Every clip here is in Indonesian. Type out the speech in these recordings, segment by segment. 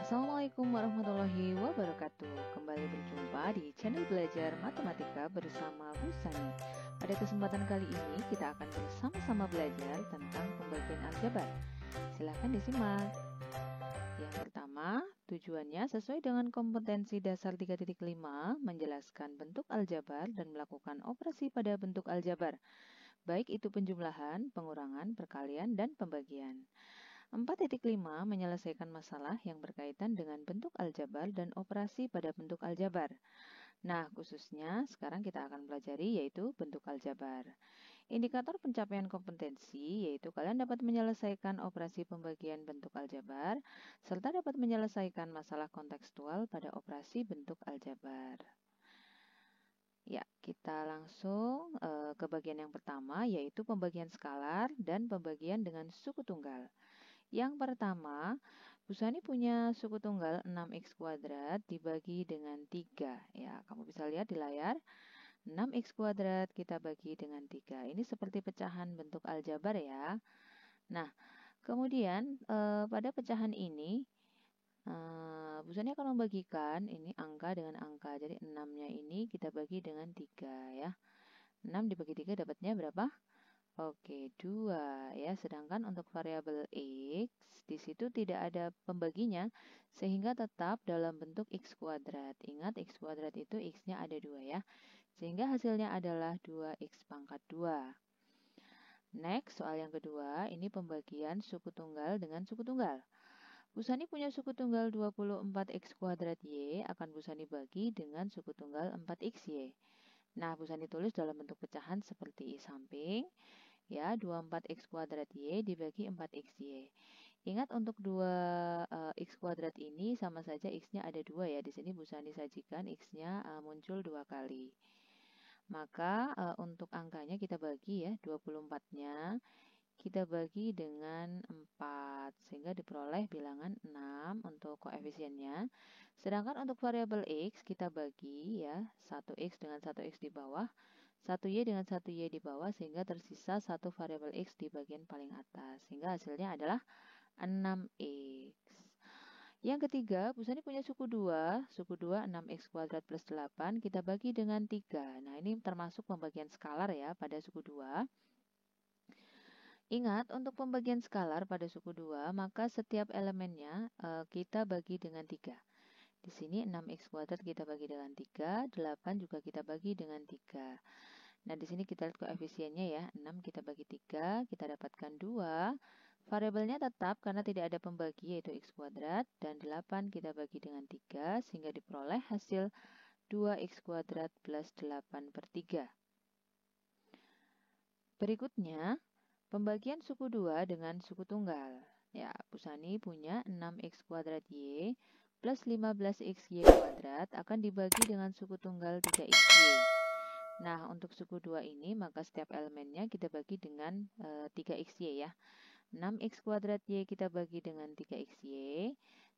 Assalamualaikum warahmatullahi wabarakatuh. Kembali berjumpa di channel belajar matematika bersama Bu Sani. Pada kesempatan kali ini kita akan bersama-sama belajar tentang pembagian aljabar. Silahkan disimak. Yang pertama, tujuannya sesuai dengan kompetensi dasar 3.5 menjelaskan bentuk aljabar dan melakukan operasi pada bentuk aljabar, baik itu penjumlahan, pengurangan, perkalian, dan pembagian. 4.5 menyelesaikan masalah yang berkaitan dengan bentuk aljabar dan operasi pada bentuk aljabar. Nah, khususnya sekarang kita akan pelajari yaitu bentuk aljabar. Indikator pencapaian kompetensi yaitu kalian dapat menyelesaikan operasi pembagian bentuk aljabar serta dapat menyelesaikan masalah kontekstual pada operasi bentuk aljabar. Ya, kita langsung ke bagian yang pertama yaitu pembagian skalar dan pembagian dengan suku tunggal. Yang pertama, Bu Sani punya suku tunggal 6x kuadrat dibagi dengan 3. Ya, kamu bisa lihat di layar. 6x kuadrat kita bagi dengan 3. Ini seperti pecahan bentuk aljabar ya. Nah, kemudian pada pecahan ini, Bu Sani akan membagikan ini angka dengan angka. Jadi 6-nya ini kita bagi dengan 3 ya. 6 dibagi 3 dapatnya berapa? Oke, 2 ya. Sedangkan untuk variabel X di situ tidak ada pembaginya sehingga tetap dalam bentuk X kuadrat. Ingat X kuadrat itu X-nya ada 2 ya. Sehingga hasilnya adalah 2X pangkat 2. Next, soal yang kedua, ini pembagian suku tunggal dengan suku tunggal. Bu Sani punya suku tunggal 24X kuadrat Y akan Bu Sani bagi dengan suku tunggal 4XY. Nah, Bu Sani tulis dalam bentuk pecahan seperti I samping. Ya, 24x kuadrat Y dibagi 4xY. Ingat untuk 2x kuadrat ini sama saja x-nya ada 2 ya. Di sini Bu Sani sajikan x-nya muncul 2 kali. Maka untuk angkanya kita bagi ya, 24-nya kita bagi dengan 4 sehingga diperoleh bilangan 6 untuk koefisiennya. Sedangkan untuk variabel x kita bagi ya, 1x dengan 1x di bawah, 1y dengan 1y di bawah sehingga tersisa satu variabel x di bagian paling atas. Sehingga hasilnya adalah 6x. Yang ketiga, Bu Sani punya suku 2 6x kuadrat plus 8 kita bagi dengan 3. Nah, ini termasuk pembagian skalar ya pada suku 2. Ingat, untuk pembagian skalar pada suku 2, maka setiap elemennya kita bagi dengan 3. Di sini 6x kuadrat kita bagi dengan 3, 8 juga kita bagi dengan 3. Nah, di sini kita lihat koefisiennya ya, 6 kita bagi 3, kita dapatkan 2. Variabelnya tetap karena tidak ada pembagi yaitu x kuadrat, dan 8 kita bagi dengan 3 sehingga diperoleh hasil 2x kuadrat plus 8 per 3. Berikutnya, pembagian suku 2 dengan suku tunggal. Ya, Bu Sani punya 6x kuadrat Y plus 15xy kuadrat akan dibagi dengan suku tunggal 3xy. Nah, untuk suku 2 ini, maka setiap elemennya kita bagi dengan 3xy ya. 6x kuadrat Y kita bagi dengan 3xy,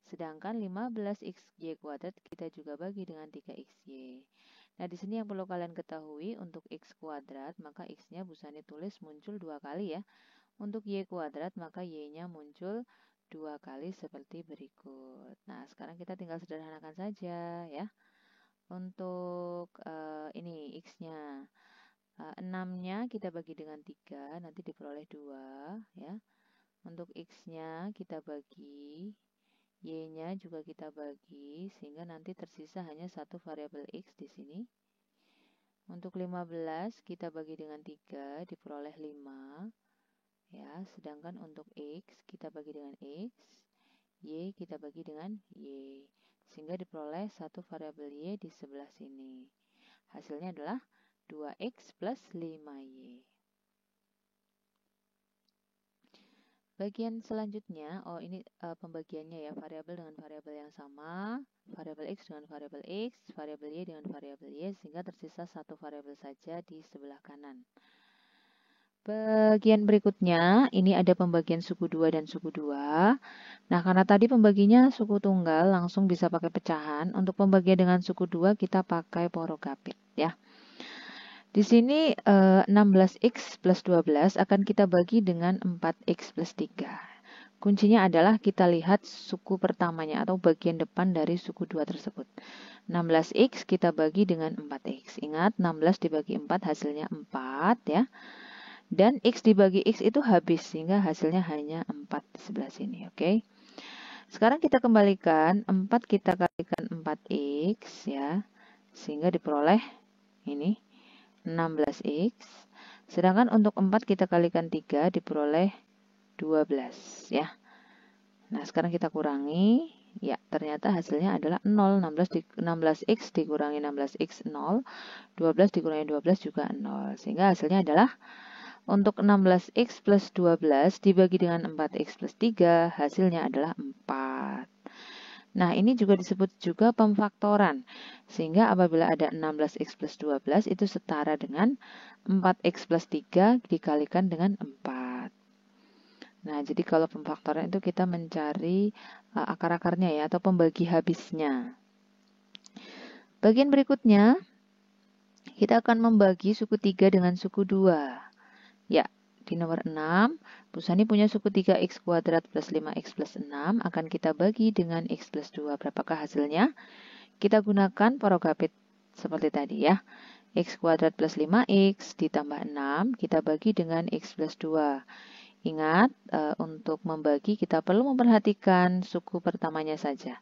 sedangkan 15xy kuadrat kita juga bagi dengan 3xy. Nah, di sini yang perlu kalian ketahui, untuk x kuadrat, maka x-nya Bu Sani tulis muncul 2 kali ya. Untuk y kuadrat, maka y-nya muncul 2 kali seperti berikut. Nah, sekarang kita tinggal sederhanakan saja ya. Untuk ini x-nya 6-nya kita bagi dengan 3, nanti diperoleh 2 ya. Untuk x-nya kita bagi, y-nya juga kita bagi, sehingga nanti tersisa hanya satu variabel x di sini. Untuk 15 kita bagi dengan 3, diperoleh 5 ya. Sedangkan untuk x kita bagi dengan x, y kita bagi dengan y, sehingga diperoleh satu variabel y di sebelah sini. Hasilnya adalah 2x plus 5y. Bagian selanjutnya, ini pembagiannya ya, variabel dengan variabel yang sama, variabel x dengan variabel x, variabel y dengan variabel y, sehingga tersisa satu variabel saja di sebelah kanan. Bagian berikutnya, ini ada pembagian suku 2 dan suku 2. Nah, karena tadi pembaginya suku tunggal, langsung bisa pakai pecahan. Untuk pembagian dengan suku 2, kita pakai porogapit ya. Di sini 16x plus 12 akan kita bagi dengan 4x plus 3. Kuncinya adalah kita lihat suku pertamanya atau bagian depan dari suku 2 tersebut. 16x kita bagi dengan 4x. Ingat, 16 dibagi 4 hasilnya 4 ya. Dan x dibagi x itu habis, sehingga hasilnya hanya 4 di sebelah sini. Oke. Sekarang kita kembalikan, 4 kita kalikan 4x ya. Sehingga diperoleh ini 16x. Sedangkan untuk 4 kita kalikan 3 diperoleh 12 ya. Nah, sekarang kita kurangi. Ya, ternyata hasilnya adalah 0. 16x dikurangi 16x 0. 12 dikurangi 12 juga 0. Sehingga hasilnya adalah untuk 16x plus 12 dibagi dengan 4x plus 3, hasilnya adalah 4. Nah, ini juga disebut juga pemfaktoran. Sehingga apabila ada 16x plus 12 itu setara dengan 4x plus 3 dikalikan dengan 4. Nah, jadi kalau pemfaktoran itu kita mencari akar-akarnya ya, atau pembagi habisnya. Bagian berikutnya, kita akan membagi suku 3 dengan suku 2. Ya, di nomor 6, Bu Sani punya suku 3x kuadrat plus 5x plus 6, akan kita bagi dengan x plus 2. Berapakah hasilnya? Kita gunakan porogapit seperti tadi ya. X kuadrat plus 5x ditambah 6, kita bagi dengan x plus 2. Ingat, untuk membagi kita perlu memperhatikan suku pertamanya saja.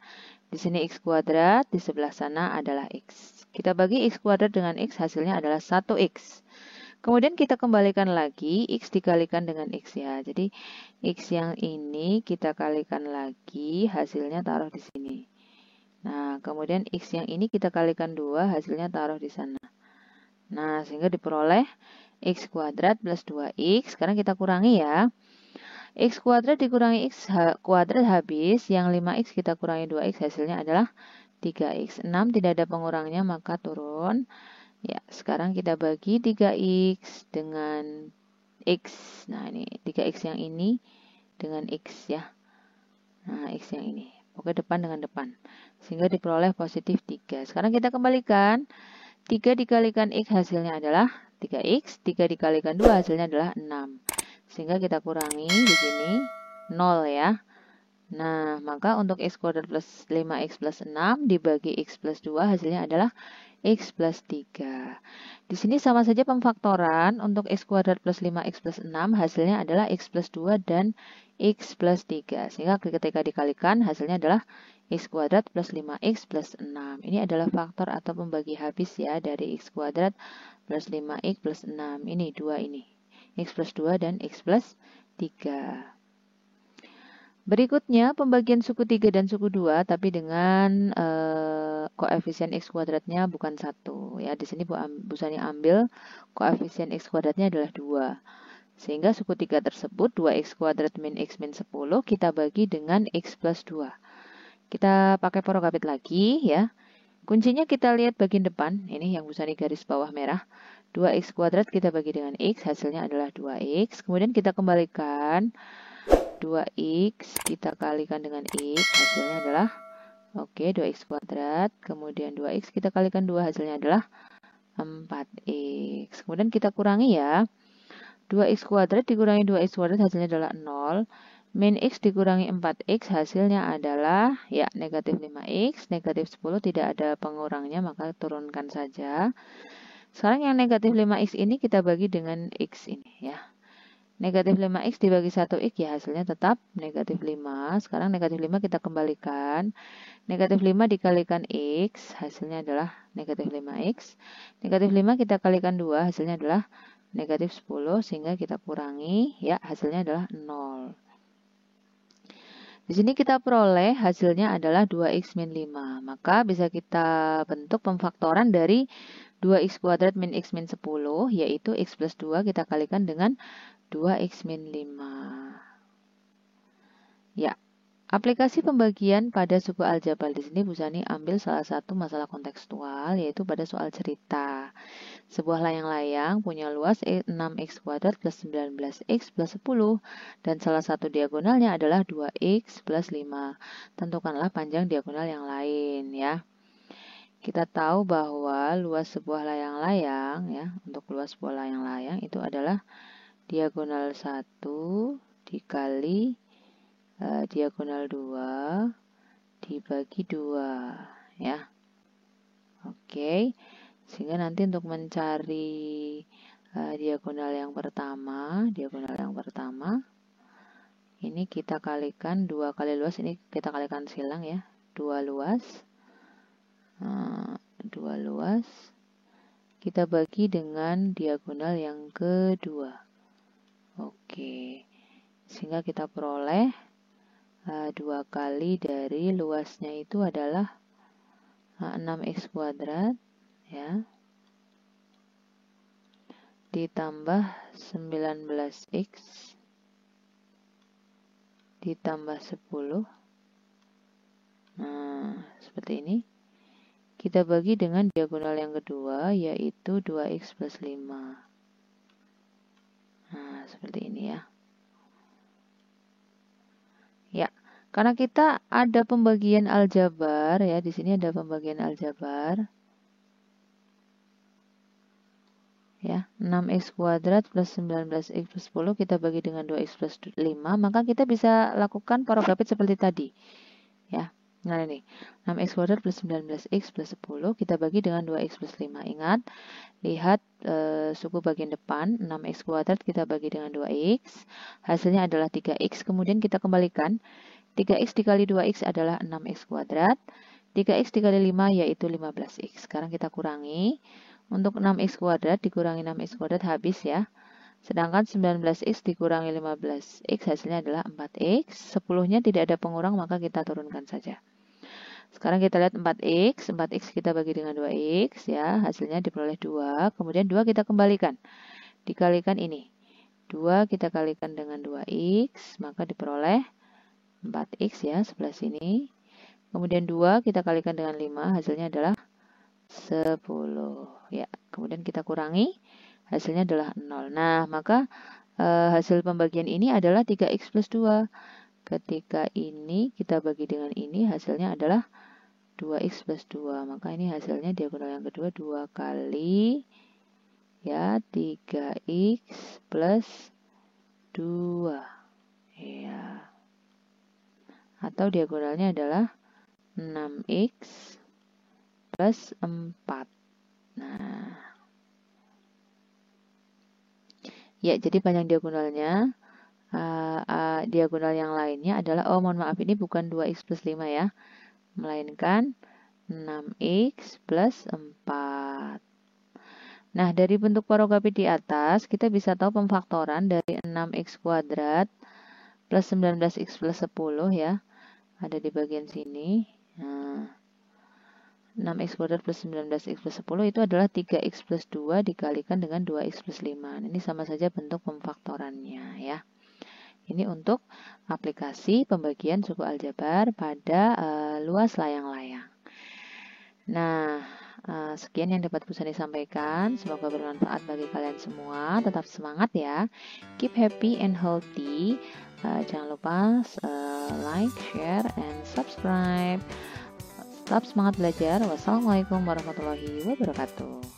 Di sini x kuadrat, di sebelah sana adalah x. Kita bagi x kuadrat dengan x, hasilnya adalah 1x. Kemudian kita kembalikan lagi, x dikalikan dengan x ya. Jadi, x yang ini kita kalikan lagi, hasilnya taruh di sini. Nah, kemudian x yang ini kita kalikan 2, hasilnya taruh di sana. Nah, sehingga diperoleh x kuadrat plus 2x. Sekarang kita kurangi ya. X kuadrat dikurangi x kuadrat habis. Yang 5x kita kurangi 2x, hasilnya adalah 3x. 6 tidak ada pengurangnya, maka turun. Ya, sekarang kita bagi 3x dengan x. Nah, ini 3x yang ini dengan x ya. Nah, x yang ini. Oke, depan dengan depan. Sehingga diperoleh positif 3. Sekarang kita kembalikan. 3 dikalikan x hasilnya adalah 3x. 3 dikalikan 2 hasilnya adalah 6. Sehingga kita kurangi di sini 0 ya. Nah, maka untuk x kuadrat plus 5x plus 6 dibagi x plus 2 hasilnya adalah x plus 3. Di sini sama saja pemfaktoran. Untuk x kuadrat plus 5x plus 6 hasilnya adalah x plus 2 dan x plus 3. Sehingga ketika dikalikan hasilnya adalah x kuadrat plus 5x plus 6. Ini adalah faktor atau pembagi habis ya dari x kuadrat plus 5x plus 6. Ini dua ini. X plus 2 dan X plus 3. Berikutnya pembagian suku 3 dan suku 2 tapi dengan koefisien X kuadratnya bukan 1 ya. Di sini Bu Sani ambil koefisien X kuadratnya adalah 2. Sehingga suku 3 tersebut 2x kuadrat min X min 10 kita bagi dengan X plus 2. Kita pakai porogapit lagi ya. Kuncinya kita lihat bagian depan, ini yang Bu Sani garis bawah merah. 2x kuadrat kita bagi dengan x, hasilnya adalah 2x. Kemudian kita kembalikan 2x kita kalikan dengan x, hasilnya adalah 2x kuadrat. Kemudian 2x kita kalikan 2, hasilnya adalah 4x. Kemudian kita kurangi ya. 2x kuadrat dikurangi 2x kuadrat hasilnya adalah 0. Min x dikurangi 4x hasilnya adalah ya negatif 5x. Negatif 10 tidak ada pengurangnya, maka turunkan saja. Sekarang yang negatif 5x ini kita bagi dengan x ini ya. Negatif 5x dibagi 1x ya hasilnya tetap negatif 5. Sekarang negatif 5 kita kembalikan. Negatif 5 dikalikan x hasilnya adalah negatif 5x. Negatif 5 kita kalikan 2 hasilnya adalah negatif 10. Sehingga kita kurangi ya hasilnya adalah 0. Di sini kita peroleh hasilnya adalah 2x min 5. Maka bisa kita bentuk pemfaktoran dari 2x kuadrat min x min 10, yaitu x plus 2 kita kalikan dengan 2x min 5. Ya, aplikasi pembagian pada suku aljabal. Di sini Bu Sani ambil salah satu masalah kontekstual, yaitu pada soal cerita. Sebuah layang-layang punya luas 6x kuadrat plus 19x plus 10, dan salah satu diagonalnya adalah 2x plus 5. Tentukanlah panjang diagonal yang lain ya. Kita tahu bahwa luas sebuah layang-layang ya, untuk luas sebuah layang-layang itu adalah diagonal 1 dikali diagonal 2 dibagi 2 ya. Oke, sehingga nanti untuk mencari diagonal yang pertama, ini kita kalikan 2 kali luas, ini kita kalikan silang ya, 2 luas, 2 luas, kita bagi dengan diagonal yang kedua. Oke, sehingga kita peroleh 2 kali dari luasnya itu adalah 6x kuadrat ya, ditambah 19x ditambah 10. Nah, seperti ini. Kita bagi dengan diagonal yang kedua, yaitu 2x plus 5. Nah, seperti ini ya. Ya, karena kita ada pembagian aljabar ya, di sini ada pembagian aljabar. Ya, 6x kuadrat plus 19x plus 10 kita bagi dengan 2x plus 5, maka kita bisa lakukan porogapit seperti tadi. Ya. Nah ini, 6x kuadrat plus 19x plus 10 kita bagi dengan 2x plus 5. Ingat, lihat suku bagian depan, 6x kuadrat kita bagi dengan 2x, hasilnya adalah 3x, kemudian kita kembalikan, 3x dikali 2x adalah 6x kuadrat, 3x dikali 5 yaitu 15x. Sekarang kita kurangi, untuk 6x kuadrat dikurangi 6x kuadrat habis ya. Sedangkan 19x dikurangi 15x hasilnya adalah 4x. 10-nya tidak ada pengurang maka kita turunkan saja. Sekarang kita lihat 4x. 4x kita bagi dengan 2x ya. Hasilnya diperoleh 2. Kemudian 2 kita kembalikan. Dikalikan ini. 2 kita kalikan dengan 2x. Maka diperoleh 4x ya sebelah sini. Kemudian 2 kita kalikan dengan 5. Hasilnya adalah 10 ya. Kemudian kita kurangi. Hasilnya adalah 0. Nah, maka hasil pembagian ini adalah 3x plus 2. Ketika ini kita bagi dengan ini, hasilnya adalah 2x plus 2. Maka ini hasilnya diagonal yang kedua 2 kali ya 3x plus 2. Ya. Atau diagonalnya adalah 6x plus 4. Nah, ya, jadi panjang diagonalnya, diagonal yang lainnya adalah, mohon maaf, ini bukan 2x plus 5 ya, melainkan 6x plus 4. Nah, dari bentuk porogapit di atas, kita bisa tahu pemfaktoran dari 6x kuadrat plus 19x plus 10 ya, ada di bagian sini. Nah, 6x kuadrat plus 19x plus 10 itu adalah 3x plus 2 dikalikan dengan 2x plus 5. Ini sama saja bentuk pemfaktorannya ya. Ini untuk aplikasi pembagian suku aljabar pada luas layang-layang. Nah, sekian yang dapat Bu Sani sampaikan. Semoga bermanfaat bagi kalian semua. Tetap semangat ya. Keep happy and healthy. Jangan lupa like, share, and subscribe. Tetap semangat belajar. Wassalamualaikum warahmatullahi wabarakatuh.